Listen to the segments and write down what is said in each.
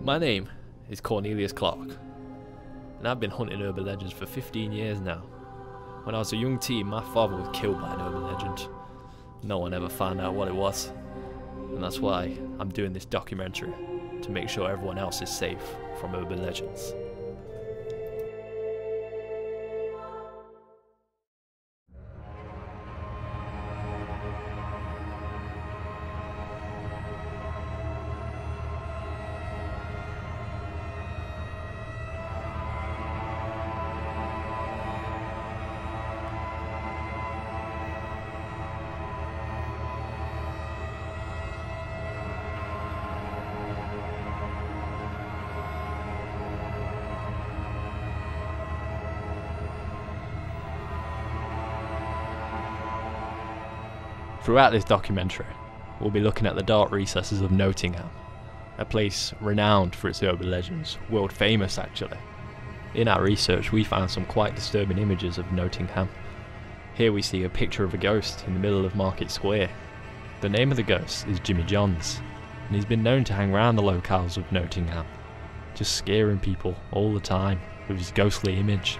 My name is Cornelius Clarke, and I've been hunting urban legends for 15 years now. When I was a young teen, my father was killed by an urban legend. No one ever found out what it was, and that's why I'm doing this documentary, to make sure everyone else is safe from urban legends. Throughout this documentary, we'll be looking at the dark recesses of Nottingham, a place renowned for its urban legends, world famous actually. In our research we found some quite disturbing images of Nottingham. Here we see a picture of a ghost in the middle of Market Square. The name of the ghost is Jimmy Johns, and he's been known to hang around the locales of Nottingham, just scaring people all the time with his ghostly image.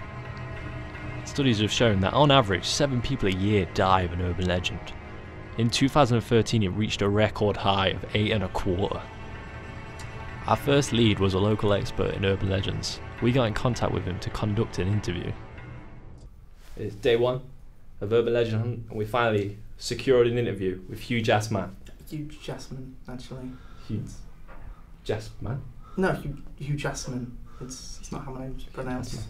Studies have shown that on average 7 people a year die of an urban legend. In 2013 it reached a record high of 8.25. Our first lead was a local expert in urban legends. We got in contact with him to conduct an interview. It's day 1 of Urban Legend Hunt, and we finally secured an interview with Hugh Jassman. Hugh Jassman, actually. Hugh Jassman? No, Hugh Jassman. It's not how my name's pronounced.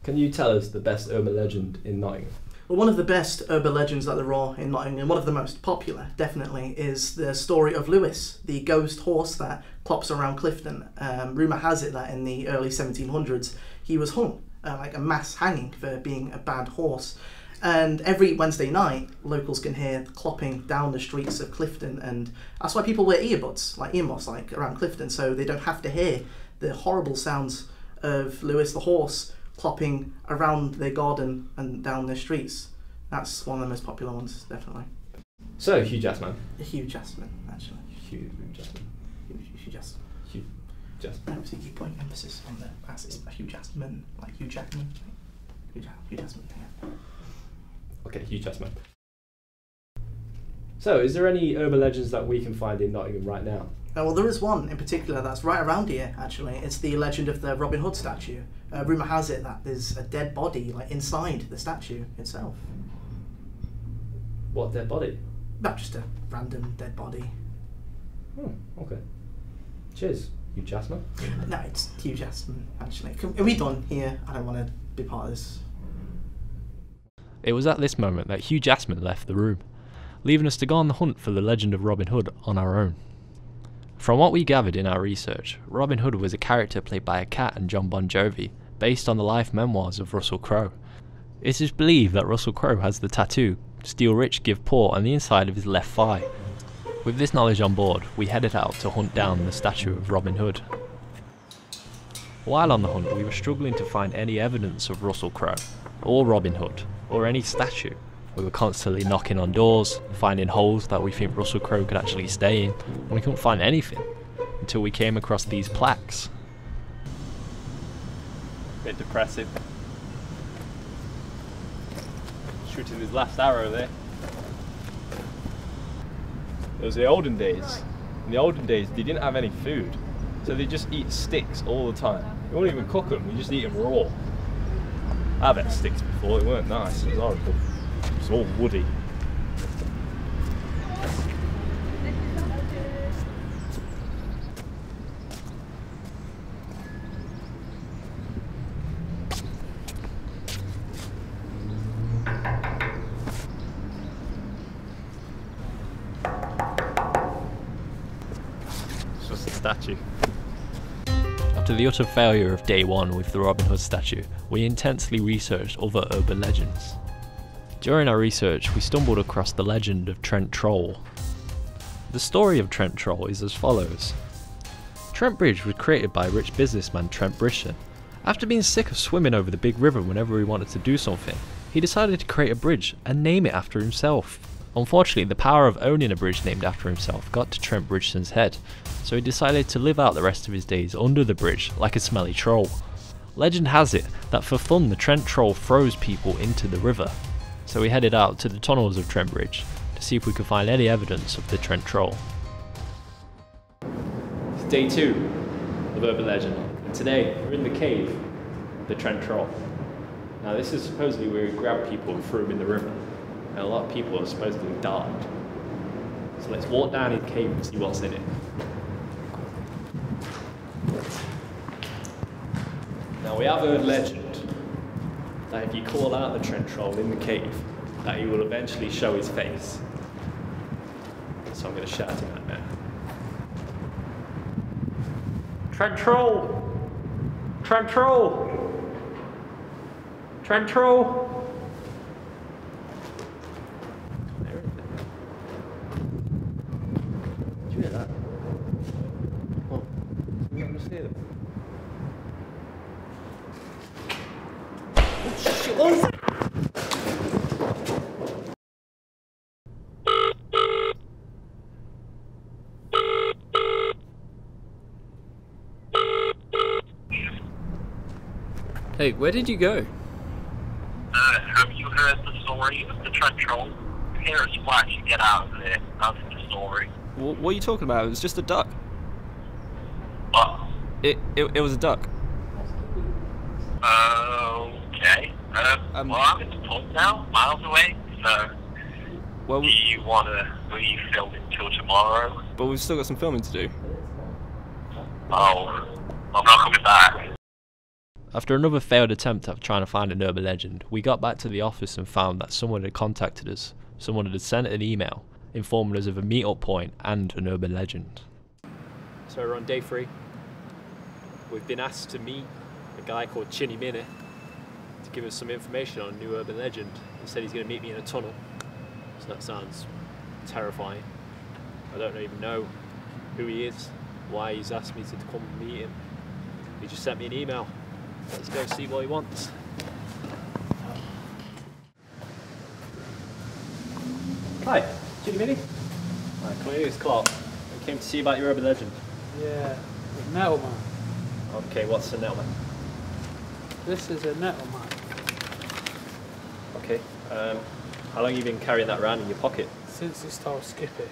Can you tell us the best urban legend in Nottingham? Well, one of the best urban legends that there are in Nottingham, one of the most popular, definitely, is the story of Lewis, the ghost horse that clops around Clifton. Rumour has it that in the early 1700s he was hung, like a mass hanging for being a bad horse. And every Wednesday night, locals can hear clopping down the streets of Clifton, and that's why people wear earbuds, like earmuffs, like around Clifton, so they don't have to hear the horrible sounds of Lewis the horse clopping around their garden and down their streets. That's one of the most popular ones, definitely. So, Hugh Jassman. Hugh Jassman, actually. Hugh Jassman. Hugh Jassman. Hugh Jassman. No, so you put emphasis on the past. It's Hugh Jassman, like Hugh Jackman. Hugh Jassman, yeah. Okay, Hugh Jassman. So, is there any urban legends that we can find in Nottingham right now? Well, there is one in particular that's right around here, actually. It's the legend of the Robin Hood statue. Rumour has it that there's a dead body like inside the statue itself. What dead body? Not just a random dead body. Oh, okay. Cheers, Hugh Jassman. No, it's Hugh Jassman, actually. Are we done here? I don't want to be part of this. It was at this moment that Hugh Jassman left the room, leaving us to go on the hunt for the legend of Robin Hood on our own. From what we gathered in our research, Robin Hood was a character played by a cat and John Bon Jovi, based on the life memoirs of Russell Crowe. It is believed that Russell Crowe has the tattoo, "Steal Rich, Give Poor," on the inside of his left thigh. With this knowledge on board, we headed out to hunt down the statue of Robin Hood. While on the hunt, we were struggling to find any evidence of Russell Crowe, or Robin Hood, or any statue. We were constantly knocking on doors, finding holes that we think Russell Crowe could actually stay in, and we couldn't find anything until we came across these plaques. Bit depressing. Shooting his last arrow there. It was the olden days. In the olden days they didn't have any food, so they just eat sticks all the time. They won't even cook them, you just eat them raw. I've had sticks before, they weren't nice, it was horrible. It's all woody. It's just a statue. After the utter failure of day 1 with the Robin Hood statue, we intensely researched other urban legends. During our research, we stumbled across the legend of Trent Troll. The story of Trent Troll is as follows. Trent Bridge was created by rich businessman Trent Bridge. After being sick of swimming over the big river whenever he wanted to do something, he decided to create a bridge and name it after himself. Unfortunately, the power of owning a bridge named after himself got to Trent Bridgeson's head, so he decided to live out the rest of his days under the bridge like a smelly troll. Legend has it that for fun the Trent Troll throws people into the river, so we headed out to the tunnels of Trent Bridge to see if we could find any evidence of the Trent Troll. It's day 2 of Urban Legend, and today we're in the cave of the Trent Troll. Now this is supposedly where we grabbed people and threw them in the river, and a lot of people have supposedly died. So let's walk down in the cave and see what's in it. Now we have heard legend that if you call out the Trent Troll in the cave, that he will eventually show his face. So I'm going to shout him out now. Trent Troll! Trent Troll! Trent Troll! Did you hear that? What? You can see it. Oh, hey, where did you go? Have you heard the story of the Trent Troll? Hear a splash, you get out of there. That's the story. What are you talking about? It was just a duck. What? It was a duck. Okay. Well, I'm in the pub now, miles away, so... Well, do you want to leave filming till tomorrow? but we've still got some filming to do. Oh, I'm not coming back. After another failed attempt at trying to find an urban legend, we got back to the office and found that someone had contacted us. Someone had sent an email informing us of a meet-up point and an urban legend. So we're on day 3. We've been asked to meet a guy called Chinny Minnie to give us some information on a new urban legend. He said he's going to meet me in a tunnel, so that sounds terrifying. I don't even know who he is, why he's asked me to come meet him. He just sent me an email. Let's go see what he wants. Hi, Chinny Minnie. Hi, Cornelius Clarke. We came to see about your urban legend. Yeah, the Nettleman. Okay, what's the Nottingham? This is a Nettleman. Okay. How long have you been carrying that around in your pocket? Since he stole Skippy.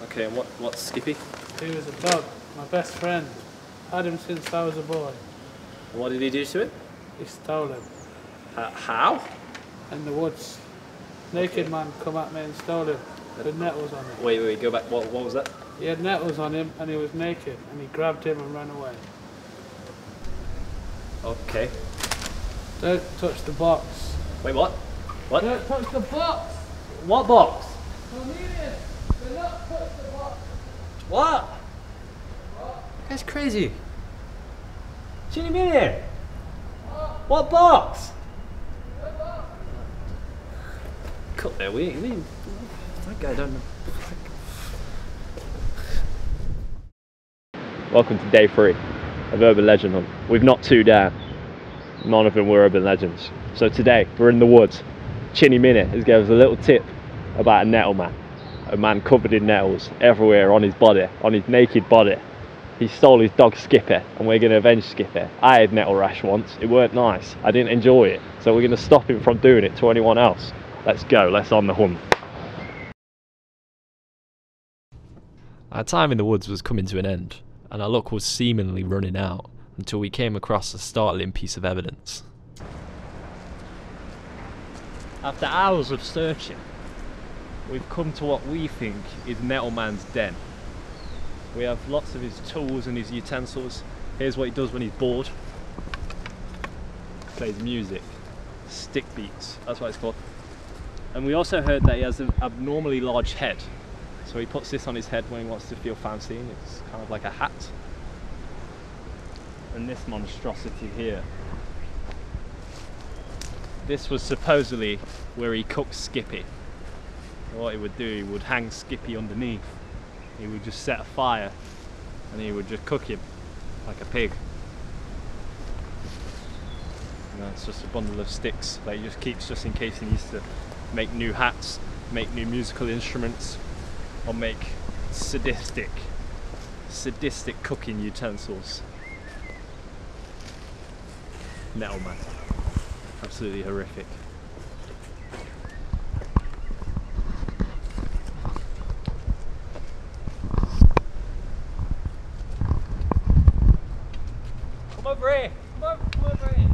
Okay, and what's Skippy? He was a dog, my best friend. Had him since I was a boy. And what did he do to it? He stole him. How? In the woods. Naked man come at me and stole him. With nettles on him. Wait, go back. What was that? He had nettles on him and he was naked and he grabbed him and ran away. Okay. Don't touch the box. Wait, what? What? Don't touch the box! What box? Cornelius! Do not touch the box! What? That's crazy. Chinny Minnie! What box? Cut there, that guy don't know. Welcome to day 3 of Urban Legend Hunt. We've knocked 2 down. None of them were urban legends. So today, we're in the woods. Chinny Minnie has given us a little tip about a nettle man. A man covered in nettles everywhere on his body, on his naked body. He stole his dog Skippy, and we're going to avenge Skippy. I had nettle rash once. It weren't nice. I didn't enjoy it. So we're going to stop him from doing it to anyone else. Let's go. Let's on the hunt. Our time in the woods was coming to an end, and our luck was seemingly running out until we came across a startling piece of evidence. After hours of searching, we've come to what we think is Nettleman's den. We have lots of his tools and his utensils. Here's what he does when he's bored. He plays music, stick beats, that's what it's called. And we also heard that he has an abnormally large head. So he puts this on his head when he wants to feel fancy, and it's kind of like a hat. And this monstrosity here. This was supposedly where he cooked Skippy. So what he would do, he would hang Skippy underneath. He would just set a fire and he would just cook him like a pig. And that's just a bundle of sticks that he just keeps just in case he needs to make new hats make new musical instruments, or make sadistic cooking utensils. Nettle Man. Absolutely horrific. Come over here! Come over here!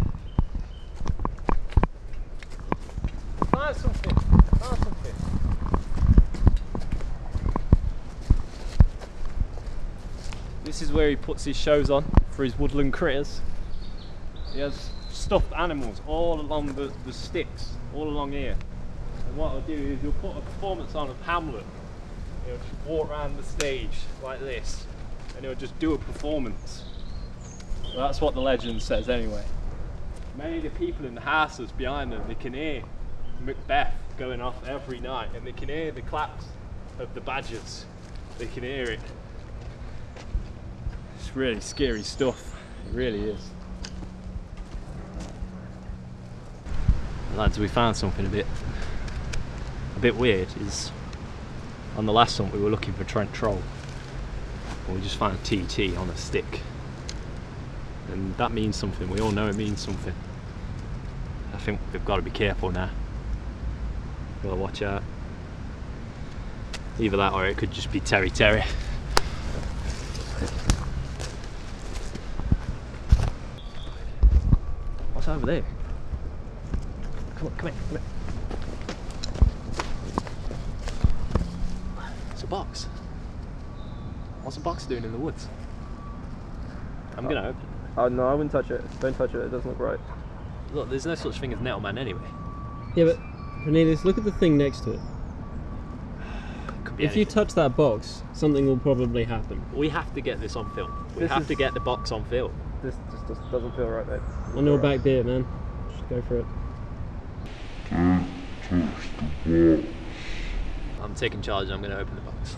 Find something! Find something! This is where he puts his shows on for his woodland critters. He has stuffed animals all along the sticks, all along here. And what he'll do is he'll put a performance on of Hamlet. He'll just walk around the stage like this, and he'll just do a performance. Well, that's what the legend says anyway. Many of the people in the houses behind them, they can hear Macbeth going off every night, and they can hear the claps of the badgers. They can hear it. It's really scary stuff. It really is. Lads, we found something a bit weird. Is on the last one we were looking for Trent Troll, and we just found TT on a stick, and that means something. We all know it means something. I think we've got to be careful now. We've got to watch out. Either that, or it could just be Terry. What's over there? Come here. It's a box. What's a box doing in the woods? I'm gonna open it. Oh no, I wouldn't touch it. Don't touch it, it doesn't look right. Look, there's no such thing as Nettle Man anyway. Yeah, but Cornelius, look at the thing next to it. Could be If you anything. touch that box, something will probably happen. We have to get this on film. We This have is- to get the box on film. This just doesn't feel right, mate. On your back beer, man. Just go for it. I'm taking charge and I'm going to open the box.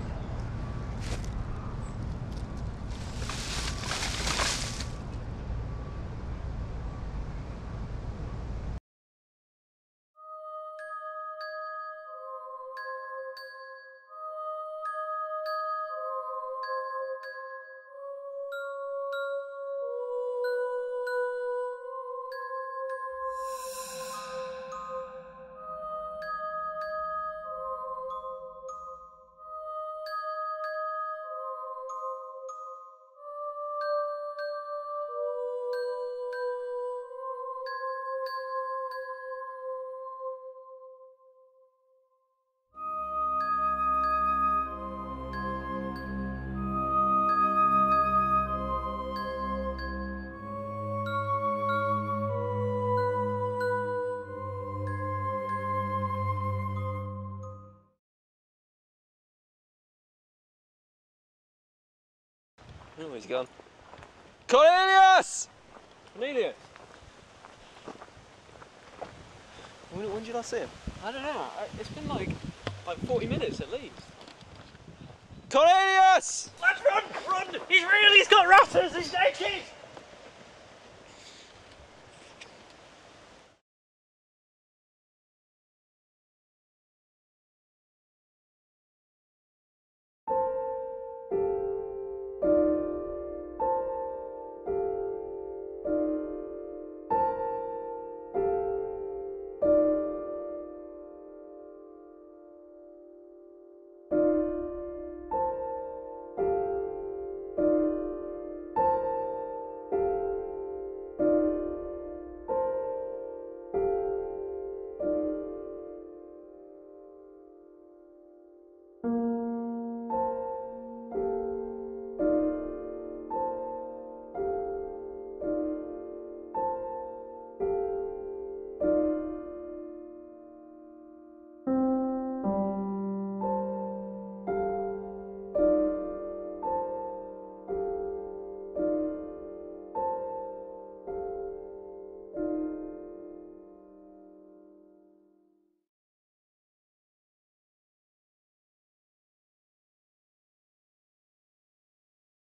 Oh, he's gone. Cornelius! Cornelius! When did you last see him? I don't know. It's been like 40 minutes at least. Cornelius! Let's run! Run! He's real! He's got ratters! He's naked!